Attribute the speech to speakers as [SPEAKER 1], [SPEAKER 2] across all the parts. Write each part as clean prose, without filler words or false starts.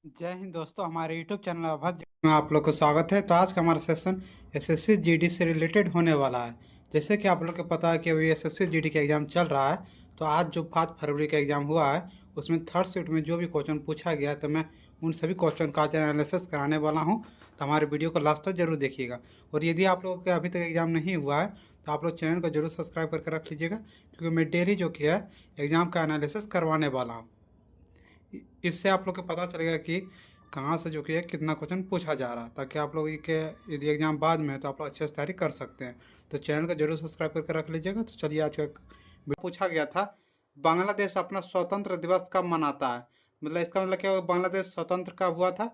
[SPEAKER 1] जय हिंद दोस्तों, हमारे यूट्यूब चैनल अभद्र में आप लोग को स्वागत है। तो आज का हमारा सेशन एसएससी जीडी से रिलेटेड होने वाला है। जैसे कि आप लोग को पता है कि अभी एसएससी जीडी का एग्ज़ाम चल रहा है। तो आज जो 5 फरवरी का एग्ज़ाम हुआ है उसमें थर्ड शिफ्ट में जो भी क्वेश्चन पूछा गया तो मैं उन सभी क्वेश्चन का आज एनालिसिस कराने वाला हूँ। तो हमारे वीडियो को लास्ट तक जरूर देखिएगा। और यदि आप लोगों का अभी तक एग्ज़ाम नहीं हुआ है तो आप लोग चैनल को जरूर सब्सक्राइब करके रख लीजिएगा, क्योंकि मैं डेली जो कि है एग्ज़ाम का एनालिसिस करवाने वाला हूँ। इससे आप लोग को पता चलेगा कि कहाँ से जो कि है कितना क्वेश्चन पूछा जा रहा है, ताकि आप लोग के यदि एग्जाम बाद में है तो आप लोग अच्छे से तैयारी कर सकते हैं। तो चैनल को जरूर सब्सक्राइब करके रख लीजिएगा। तो चलिए, आज का पूछा गया था, बांग्लादेश अपना स्वतंत्र दिवस कब मनाता है। मतलब इसका मतलब क्या हुआ, बांग्लादेश स्वतंत्र कब हुआ था।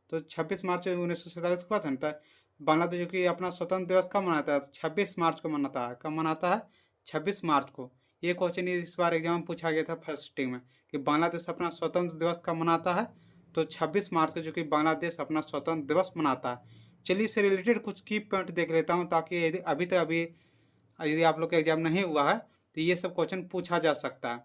[SPEAKER 1] तो 26 मार्च 1947 को हुआ था ना। तो बांग्लादेश जो कि अपना स्वतंत्र दिवस कब मनाता है, 26 मार्च को मनाता है। कब मनाता है? 26 मार्च को। ये क्वेश्चन इस बार एग्जाम में पूछा गया था फर्स्ट सिटिंग में, कि बांग्लादेश अपना स्वतंत्र दिवस कब मनाता है। तो 26 मार्च को जो कि बांग्लादेश अपना स्वतंत्र दिवस मनाता है। चलिए, इससे रिलेटेड कुछ की पॉइंट देख लेता हूँ, ताकि यदि यदि आप लोग का एग्जाम नहीं हुआ है तो ये सब क्वेश्चन पूछा जा सकता है।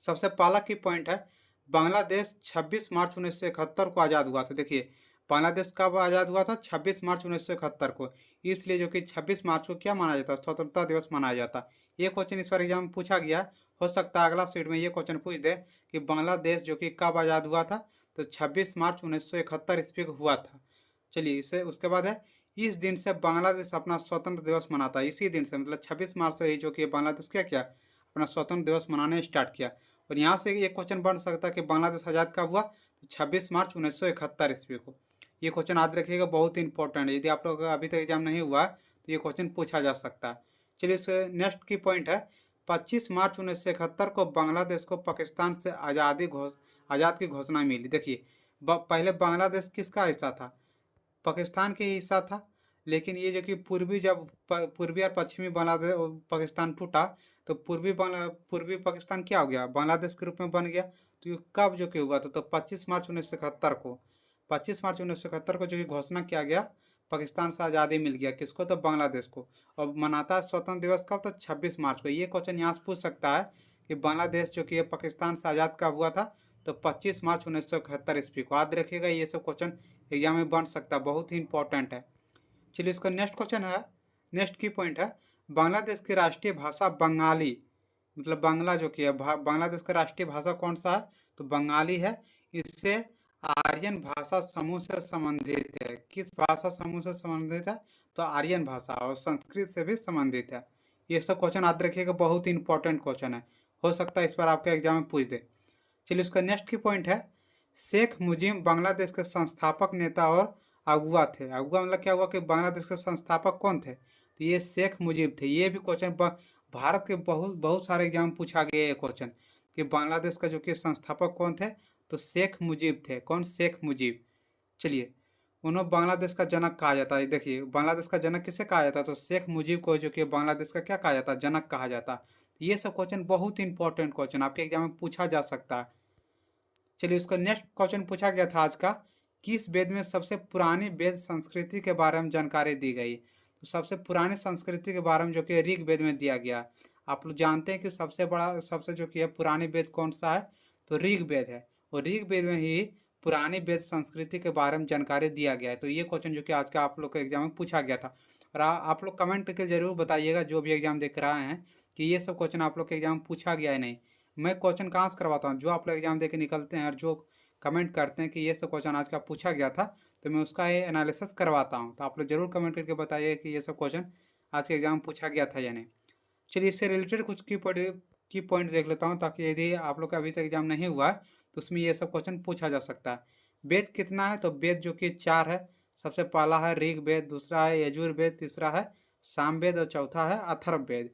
[SPEAKER 1] सबसे पहला की पॉइंट है, बांग्लादेश 26 मार्च 1971 को आज़ाद हुआ था। देखिए, बांग्लादेश कब आज़ाद हुआ था? 26 मार्च 1971 को। इसलिए जो कि 26 मार्च को क्या माना जाता है, स्वतंत्रता दिवस मनाया जाता है। ये क्वेश्चन इस बार एग्जाम में पूछा गया। हो सकता है अगला सीट में ये क्वेश्चन पूछ दे कि बांग्लादेश जो कि कब आज़ाद हुआ था। तो 26 मार्च 1971 ईस्वी को हुआ था। चलिए, इसे उसके बाद है, इस दिन से बांग्लादेश अपना स्वतंत्र दिवस मनाता है। इसी दिन से, मतलब 26 मार्च से ही जो कि बांग्लादेश क्या किया, अपना स्वतंत्र दिवस मनाने स्टार्ट किया। और यहाँ से ये क्वेश्चन बन सकता है कि बांग्लादेश आज़ाद कब हुआ। तो 26 मार्च 1971 ईस्वी को। ये क्वेश्चन याद रखिएगा, बहुत ही इंपॉर्टेंट है। यदि आप लोगों का अभी तक एग्जाम नहीं हुआ है तो ये क्वेश्चन पूछा जा सकता है। चलिए, इस नेक्स्ट की पॉइंट है, 25 मार्च 1971 को बांग्लादेश को पाकिस्तान से आज़ाद की घोषणा मिली। देखिए, पहले बांग्लादेश किसका हिस्सा था? पाकिस्तान के हिस्सा था। लेकिन ये जो कि पूर्वी और पश्चिमी बांग्लादेश पाकिस्तान टूटा, तो पूर्वी पाकिस्तान क्या हो गया, बांग्लादेश के रूप में बन गया। तो ये कब जो कि हुआ था? तो 25 मार्च 1971 को जो कि घोषणा किया गया, पाकिस्तान से आज़ादी मिल गया। किसको? तो बांग्लादेश को। और मनाता है स्वतंत्र दिवस कब? तो 26 मार्च को। ये क्वेश्चन यहाँ से पूछ सकता है कि बांग्लादेश जो कि पाकिस्तान से आज़ाद कब हुआ था। तो 25 मार्च 1971 ईस्वी को। याद रखिएगा, ये सब क्वेश्चन एग्जाम में बन सकता है, बहुत ही इंपॉर्टेंट है। चलिए, इसका नेक्स्ट क्वेश्चन है, नेक्स्ट की पॉइंट है, बांग्लादेश की राष्ट्रीय भाषा बंगाली, मतलब बांग्ला जो कि है, बांग्लादेश का राष्ट्रीय भाषा कौन सा है? तो बंगाली है। इससे आर्यन भाषा समूह से संबंधित है। किस भाषा समूह से संबंधित है? तो आर्यन भाषा, और संस्कृत से भी संबंधित है। ये सब क्वेश्चन याद रखिएगा, बहुत ही इंपॉर्टेंट क्वेश्चन है। हो सकता है इस बार आपके एग्जाम में पूछ दे। चलिए, उसका नेक्स्ट की पॉइंट है, शेख मुजीब बांग्लादेश के संस्थापक नेता और अगुआ थे। अगुआ मतलब क्या हुआ, कि बांग्लादेश के संस्थापक कौन थे? तो ये शेख मुजीब थे। ये भी क्वेश्चन भारत के बहुत बहुत सारे एग्जाम पूछा गया ये क्वेश्चन, कि बांग्लादेश का जो कि संस्थापक कौन थे। तो शेख मुजीब थे। कौन? शेख मुजीब। चलिए, उन्हें बांग्लादेश का जनक कहा जाता है। देखिए, बांग्लादेश का जनक किसे कहा जाता है? तो शेख मुजीब को जो कि बांग्लादेश का क्या कहा जाता है, जनक कहा जाता है। ये सब क्वेश्चन बहुत ही इंपॉर्टेंट क्वेश्चन आपके एग्जाम में पूछा जा सकता है। चलिए, उसका नेक्स्ट क्वेश्चन पूछा गया था आज का, किस वेद में सबसे पुरानी वेद संस्कृति के बारे में जानकारी दी गई। तो सबसे पुरानी संस्कृति के बारे में जो कि ऋग वेद में दिया गया। आप लोग जानते हैं कि सबसे जो कि है पुरानी वेद कौन सा है? तो ऋग वेद है। और ऋग वेद में ही पुरानी वेद संस्कृति के बारे में जानकारी दिया गया है। तो ये क्वेश्चन जो कि आज का आप लोग के एग्जाम में पूछा गया था। और आप लोग कमेंट करके जरूर बताइएगा, जो भी एग्जाम देख रहे हैं, कि ये सब क्वेश्चन आप लोग के एग्जाम में पूछा गया है नहीं। मैं क्वेश्चन कहाँ से करवाता हूँ, जो आप लोग एग्जाम दे के निकलते हैं और जो कमेंट करते हैं कि ये सब क्वेश्चन आज का पूछा गया था, तो मैं उसका ये एनालिसिस करवाता हूँ। तो आप लोग जरूर कमेंट करके बताइए कि ये सब क्वेश्चन आज के एग्जाम में पूछा गया था या नहीं। चलिए, इससे रिलेटेड कुछ की पॉइंट देख लेता हूँ, ताकि यदि आप लोग का अभी तक एग्जाम नहीं हुआ है तो उसमें ये सब क्वेश्चन पूछा जा सकता है। वेद कितना है? तो वेद जो कि 4 है। सबसे पहला है ऋग वेद, दूसरा है यजुर वेद, तीसरा है सामवेद और चौथा है अथर्ववेद।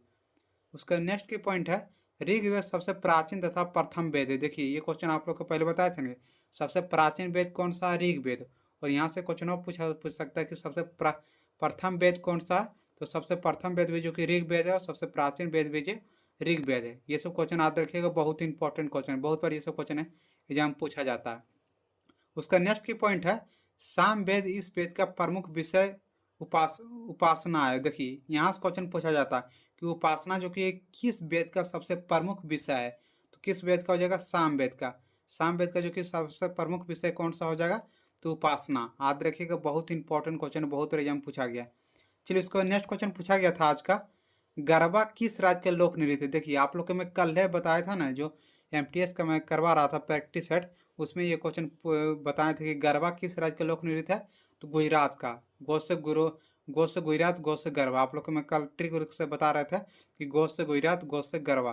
[SPEAKER 1] उसका नेक्स्ट की पॉइंट है, ऋग्वेद सबसे प्राचीन तथा प्रथम वेद है। देखिए, ये क्वेश्चन आप लोग को पहले बताए थे, सबसे प्राचीन वेद कौन सा है? ऋग्वेद। और यहाँ से क्वेश्चन और पूछ सकता है कि सबसे प्रथम वेद कौन सा है। तो सबसे प्रथम वेद भी जो कि ऋग्वेद है, और सबसे प्राचीन वेद भी जो ऋग्वेद है। ये सब क्वेश्चन याद रखिएगा, बहुत ही इंपॉर्टेंट क्वेश्चन है, बहुत बार ये सब क्वेश्चन है एग्जाम पूछा जाता है। उसका नेक्स्ट की पॉइंट है, साम वेद इस वेद का प्रमुख विषय उपासना है। देखिए, यहाँ से क्वेश्चन पूछा जाता है कि उपासना जो कि किस वेद का सबसे प्रमुख विषय है। तो किस वेद का हो जाएगा? साम वेद का। सामवेद का जो कि सबसे प्रमुख विषय कौन सा हो जाएगा, तो उपासना। याद रखिएगा, बहुत इंपॉर्टेंट क्वेश्चन, बहुत एग्जाम पूछा गया। चलिए उसके बाद नेक्स्ट क्वेश्चन पूछा गया था आज का, गरबा किस राज्य का लोक नृत्य है। देखिए आप लोग को मैं कल है बताया था ना, जो एमटीएस का मैं करवा रहा था प्रैक्टिस सेट, उसमें ये क्वेश्चन बताए थे कि गरबा किस राज्य का लोक नृत्य है, तो गुजरात का। गो से गुरु, गो से गुजरात, गो से गरबा। आप लोग को मैं कल ट्रिक से बता रहे थे कि गो से गुजरात, गो से गरबा।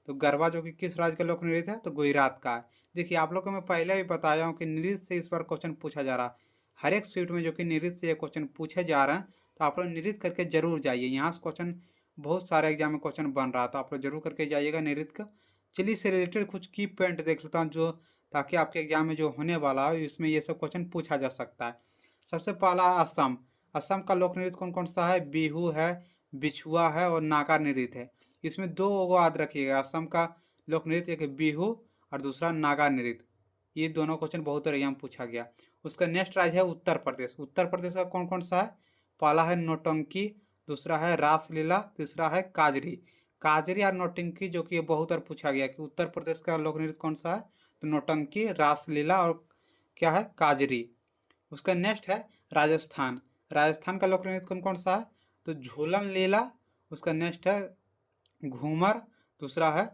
[SPEAKER 1] तो गरबा जो कि किस राज्य का लोक नृत्य है, तो गुजरात का है। देखिए आप लोग को मैं पहले भी बताया हूँ कि नृत्य से इस बार क्वेश्चन पूछा जा रहा है। हर एक सीट में जो कि नृत्य से ये क्वेश्चन पूछे जा रहे हैं, तो आप लोग नृत्य करके जरूर जाइए। यहाँ से क्वेश्चन बहुत सारे एग्जाम में क्वेश्चन बन रहा था, आप लोग जरूर करके जाइएगा नृत्य का। चलिए इससे रिलेटेड कुछ की पॉइंट देख लेता हूँ, जो ताकि आपके एग्जाम में जो होने वाला है इसमें ये सब क्वेश्चन पूछा जा सकता है। सबसे पहला असम। असम का लोक नृत्य कौन कौन सा है, बिहू है, बिछुआ है और नागा नृत्य है। इसमें दो को याद रखिएगा, असम का लोक नृत्य एक बिहू और दूसरा नागा नृत्य। ये दोनों क्वेश्चन बहुत एग्जाम पूछा गया। उसका नेक्स्ट राज्य है उत्तर प्रदेश। उत्तर प्रदेश का कौन कौन सा है, पहला है नौटंकी, दूसरा है रासलीला, तीसरा है काजरी। काजरी और नौटंकी जो कि बहुत बार पूछा गया कि उत्तर प्रदेश का लोक नृत्य कौन सा है, तो नौटंकी, रासलीला और क्या है, काजरी। उसका नेक्स्ट है राजस्थान। राजस्थान का लोक नृत्य कौन कौन सा है, तो झूलन लीला। उसका नेक्स्ट है घूमर, दूसरा है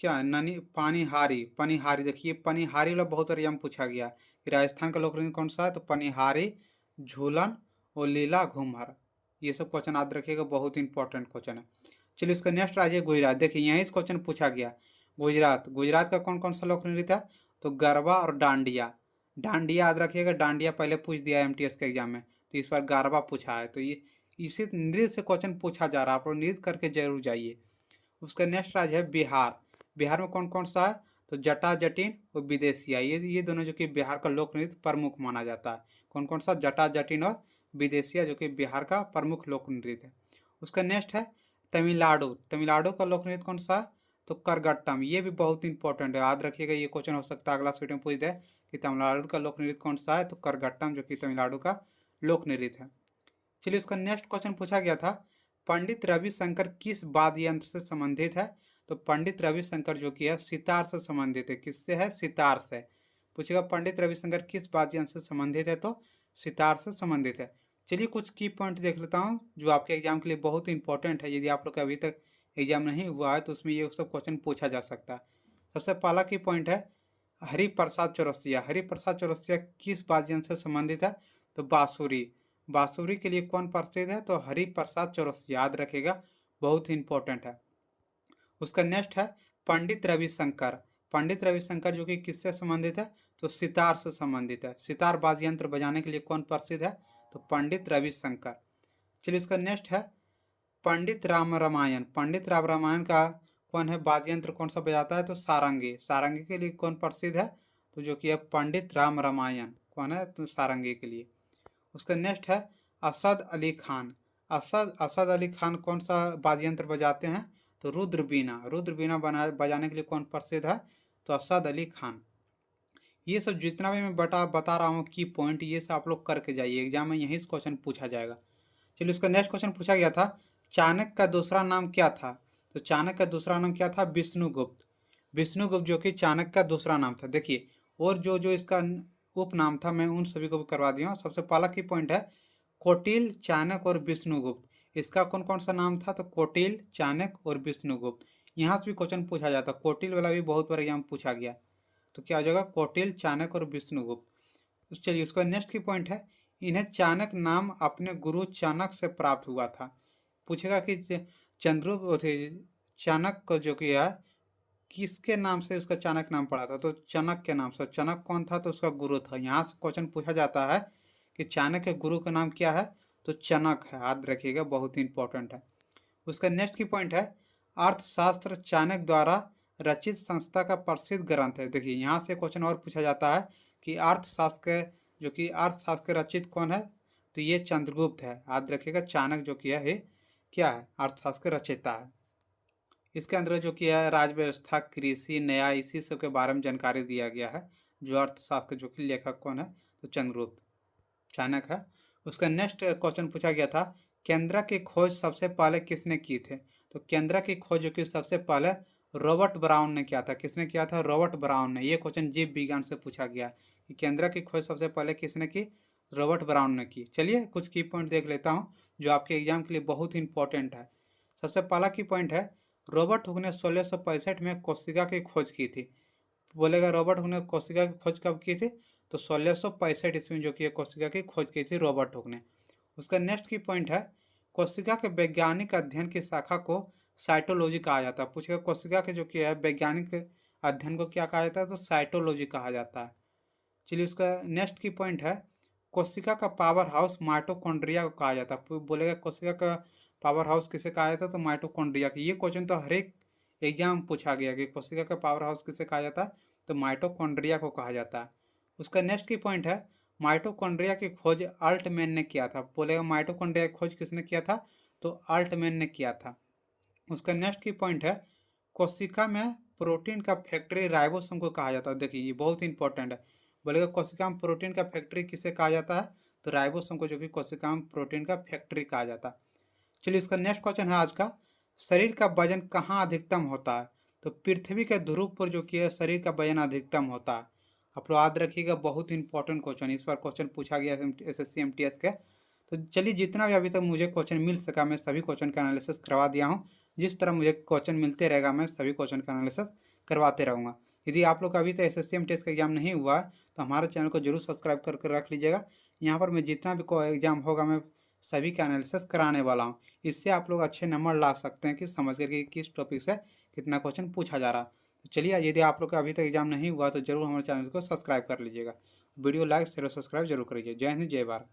[SPEAKER 1] क्या है, ननी पनिहारी। पनिहारी, देखिए पनिहारी वाला बहुत बार पूछा गया कि राजस्थान का लोक नृत्य कौन सा है, तो पनिहारी, झूलन और लीला, घूमर। ये सब क्वेश्चन याद रखिएगा, बहुत इंपॉर्टेंट क्वेश्चन है। चलिए इसका नेक्स्ट राज्य है गुजरात। देखिए यहीं से क्वेश्चन पूछा गया, गुजरात। गुजरात का कौन कौन सा लोक नृत्य है, तो गरबा और डांडिया। डांडिया याद रखिएगा, डांडिया पहले पूछ दिया एमटीएस के एग्जाम में, तो इस बार गरबा पूछा है। तो ये इसी नृत्य से क्वेश्चन पूछा जा रहा है, आप लोग नृत्य करके जरूर जाइए। उसका नेक्स्ट राज्य है बिहार। बिहार में कौन कौन सा है, तो जटा जटिन और विदेशिया। ये दोनों जो कि बिहार का लोक नृत्य प्रमुख माना जाता है। कौन कौन सा, जटा जटिन और विदेशिया, जो कि बिहार का प्रमुख लोक नृत्य है। उसका नेक्स्ट है तमिलनाडु। तमिलनाडु का लोक नृत्य कौन सा है, तो करगट्टम। ये भी बहुत इंपॉर्टेंट है, याद रखिएगा, ये क्वेश्चन हो सकता है अगला सीट में पूछ दे कि तमिलनाडु का लोक नृत्य कौन सा है, तो करगट्टम, जो कि तमिलनाडु का लोक नृत्य है। चलिए उसका नेक्स्ट क्वेश्चन पूछा गया था, पंडित रविशंकर किस वाद्य यंत्र से संबंधित है, तो पंडित रविशंकर जो कि है सितार से संबंधित है। किससे है, सितार से। पूछेगा पंडित रविशंकर किस वाद्य यंत्र से संबंधित है, तो सितार से संबंधित है। चलिए कुछ की पॉइंट देख लेता हूँ जो आपके एग्जाम के लिए बहुत इंपॉर्टेंट है। यदि आप लोग का अभी तक एग्जाम नहीं हुआ है तो उसमें ये सब क्वेश्चन पूछा जा सकता है। सबसे पहला की पॉइंट है हरिप्रसाद चौरसिया। हरिप्रसाद चौरसिया किस वाद्य यंत्र से संबंधित है, तो बांसुरी। बांसुरी के लिए कौन प्रसिद्ध है, तो हरिप्रसाद चौरसिया। याद रखेगा, बहुत इंपॉर्टेंट है। उसका नेक्स्ट है पंडित रविशंकर। पंडित रविशंकर जो कि किससे संबंधित है, तो सितार से संबंधित है। सितार वाद्य यंत्र बजाने के लिए कौन प्रसिद्ध है, तो पंडित रविशंकर। चलिए इसका नेक्स्ट है पंडित राम रामायण। पंडित राम रामायण का कौन है वाद्य यंत्र, कौन सा बजाता है, तो सारंगी। सारंगी के लिए कौन प्रसिद्ध है, तो जो कि है पंडित राम रामायण। कौन है, तो सारंगी के लिए। उसका नेक्स्ट है असद अली खान। असद अली खान कौन सा वाद्य यंत्र बजाते हैं, तो रुद्र बीना। रुद्र बीना बजाने के लिए कौन प्रसिद्ध है, तो असद अली खान। ये सब जितना भी मैं बता रहा हूँ की पॉइंट, ये सब आप लोग करके जाइए, एग्जाम में यहीं से क्वेश्चन पूछा जाएगा। चलिए उसका नेक्स्ट क्वेश्चन पूछा गया था, चाणक्य का दूसरा नाम क्या था, तो चाणक्य का दूसरा नाम क्या था, विष्णुगुप्त। विष्णुगुप्त जो कि चाणक्य का दूसरा नाम था। देखिए और जो जो इसका उपनाम था मैं उन सभी को भी करवा दिया हूँ। सबसे पहला की पॉइंट है कौटिल्य, चाणक्य और विष्णुगुप्त। इसका कौन कौन सा नाम था, तो कौटिल्य, चाणक्य और विष्णुगुप्त। यहाँ से भी क्वेश्चन पूछा जाता, कौटिल्य वाला भी बहुत बार यहाँ पूछा गया। तो क्या हो जाएगा, कौटिल्य, चाणक्य और विष्णुगुप्त। चलिए उसका नेक्स्ट की पॉइंट है इन्हें चाणक्य नाम अपने गुरु चाणक्य से प्राप्त हुआ था। पूछेगा कि चंद्रगुप्त चाणक्य को जो कि है किसके नाम से उसका चाणक्य नाम पड़ा था, तो चाणक्य के नाम से। चाणक्य कौन था, तो उसका गुरु था। यहाँ से क्वेश्चन पूछा जाता है कि चाणक्य के गुरु का नाम क्या है, तो चनक है। याद रखिएगा, बहुत इंपॉर्टेंट है। उसका नेक्स्ट की पॉइंट है अर्थशास्त्र चाणक्य द्वारा रचित संस्था का प्रसिद्ध ग्रंथ है। देखिए यहाँ से क्वेश्चन और पूछा जाता है कि अर्थशास्त्र जो कि अर्थशास्त्र रचित कौन है, तो ये चंद्रगुप्त है। याद रखिएगा, चाणक्य जो किया है क्या है, अर्थशास्त्र रचयिता है। इसके अंदर जो किया है राज्य व्यवस्था, कृषि, न्याय, इसी सब के बारे में जानकारी दिया गया है। जो अर्थशास्त्र जो कि लेखक कौन है, तो चंद्रगुप्त, चाणक्य है। उसका नेक्स्ट क्वेश्चन पूछा गया था केंद्र की खोज सबसे पहले किसने की थे, तो केंद्र की खोज जो कि सबसे पहले रॉबर्ट ब्राउन ने किया था। किसने किया था? रॉबर्ट ब्राउन ने। ये क्वेश्चन जीव विज्ञान से पूछा गया है कि केंद्र की खोज सबसे पहले किसने की? रॉबर्ट ब्राउन ने की। चलिए कुछ की पॉइंट देख लेता हूँ जो आपके एग्जाम के लिए बहुत ही इंपॉर्टेंट है। सबसे पहला की पॉइंट है, रॉबर्ट हुक ने 1665 में कोशिका की खोज की थी। बोलेगा रॉबर्ट हुक ने कोशिका की खोज कब की थी? तो 1665 ईस्वी में जो कि कोशिका की खोज की थी रॉबर्ट हुक ने। उसका नेक्स्ट की पॉइंट है, कोशिका के वैज्ञानिक अध्ययन की शाखा को साइटोलॉजी कहा जाता है। पूछेगा कोशिका के जो कि है वैज्ञानिक अध्ययन को क्या कहा जाता है? तो साइटोलॉजी कहा जाता है। चलिए उसका नेक्स्ट की पॉइंट है, कोशिका का पावर हाउस माइटोकॉन्ड्रिया को कहा जाता है। बोलेगा कोशिका का पावर हाउस किसे कहा जाता है? तो माइटोकॉन्ड्रिया की। ये क्वेश्चन तो हर एक एग्जाम पूछा गया कि कोशिका का पावर हाउस किसे कहा जाता है? तो माइटोकॉन्ड्रिया को कहा जाता है। उसका नेक्स्ट की पॉइंट है, माइटोकॉन्ड्रिया की खोज अल्टमैन ने किया था। बोलेगा माइटोकॉन्ड्रिया की खोज किसने किया था? तो अल्टमैन ने किया था। उसका नेक्स्ट की पॉइंट है, कोशिका में प्रोटीन का फैक्ट्री राइबोसोम को कहा जाता है। देखिए ये बहुत इंपॉर्टेंट है। बोलेगा कोशिका में प्रोटीन का फैक्ट्री किसे कहा जाता है? तो राइबोसोम को जो कि कोशिका में प्रोटीन का फैक्ट्री कहा जाता है। चलिए इसका नेक्स्ट क्वेश्चन है आज का, शरीर का वजन कहाँ अधिकतम होता है? तो पृथ्वी के ध्रुव पर जो कि है शरीर का वजन अधिकतम होता है। आप लोग याद रखिएगा, बहुत इंपॉर्टेंट क्वेश्चन, इस बार क्वेश्चन पूछा गया SSC MTS के। तो चलिए जितना भी अभी तक मुझे क्वेश्चन मिल सका मैं सभी क्वेश्चन का एनालिसिस करवा दिया हूँ। जिस तरह मुझे क्वेश्चन मिलते रहेगा मैं सभी क्वेश्चन का एनालिसिस करवाते रहूँगा। यदि आप लोग का अभी तक SSC MTS का एग्जाम नहीं हुआ है तो हमारे चैनल को जरूर सब्सक्राइब करके रख लीजिएगा। यहाँ पर मैं जितना भी एग्जाम होगा मैं सभी का एनालिसिस कराने वाला हूँ। इससे आप लोग अच्छे नंबर ला सकते हैं कि समझ करके किस टॉपिक से कितना क्वेश्चन पूछा जा रहा है। तो चलिए यदि आप लोग का अभी तक एग्जाम नहीं हुआ तो जरूर हमारे चैनल को सब्सक्राइब कर लीजिएगा। वीडियो लाइक शेयर और सब्सक्राइब जरूर करिए। जय हिंद जय भारत।